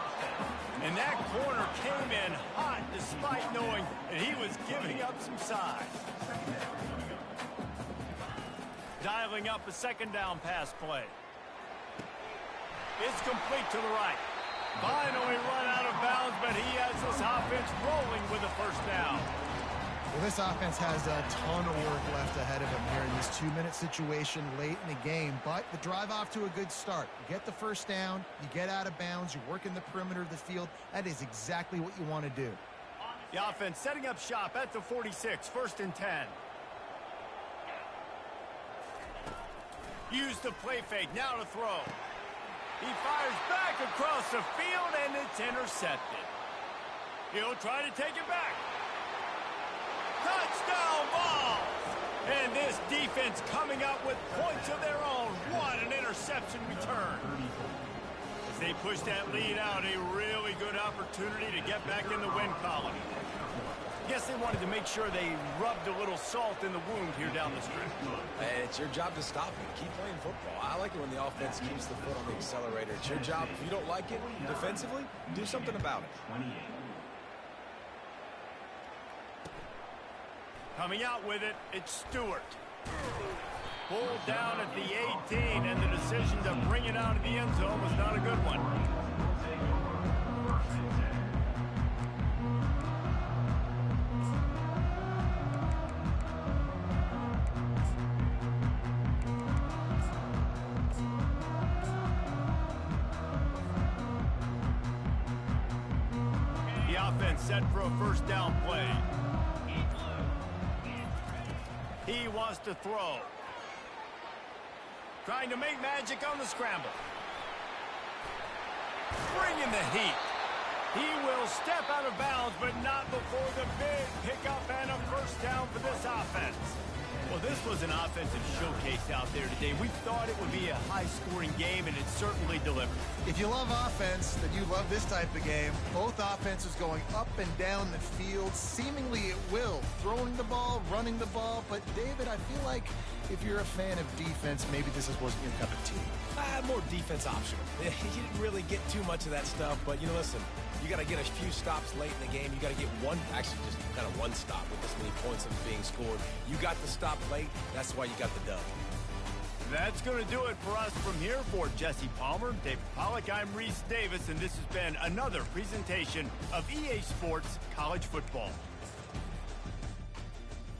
And that corner came in hot despite knowing that he was giving up some size. Dialing up a second down pass play. It's complete to the right. Finally run out of bounds, but he has this offense rolling with a first down. Well, this offense has a ton of work left ahead of them here in this 2-minute situation late in the game, but the drive off to a good start. You get the first down, you get out of bounds, you work in the perimeter of the field. That is exactly what you want to do. The offense setting up shop at the 46, 1st and 10. Use the play fake, now to throw. He fires back across the field, and it's intercepted. He'll try to take it back. Touchdown ball! And this defense coming up with points of their own. What an interception return. As they push that lead out, a really good opportunity to get back in the win column. Guess they wanted to make sure they rubbed a little salt in the wound here down the stretch. Hey, it's your job to stop it. Keep playing football. I like it when the offense keeps the foot on the accelerator. It's your job. If you don't like it defensively, do something about it. Coming out with it, it's Stewart. Pulled down at the 18, and the decision to bring it out of the end zone was not a good one. The offense set for a first down play. He wants to throw. Trying to make magic on the scramble. Bringing the heat. He will step out of bounds, but not before the big pickup and a first down for this offense. Well, this was an offensive showcase out there today. We thought it would be a high-scoring game, and it certainly delivered. If you love offense, then you love this type of game. Both offenses going up and down the field, seemingly at will. Throwing the ball, running the ball. But, David, I feel like if you're a fan of defense, maybe this wasn't your cup of tea. More defense optional. You didn't really get too much of that stuff, but, listen, you got to get a few stops late in the game. You got to get one, actually just kind of one stop with this many points that are being scored. You got the stop late. That's why you got the dub. That's going to do it for us from here. For Jesse Palmer, David Pollack, I'm Reese Davis, and this has been another presentation of EA Sports College Football.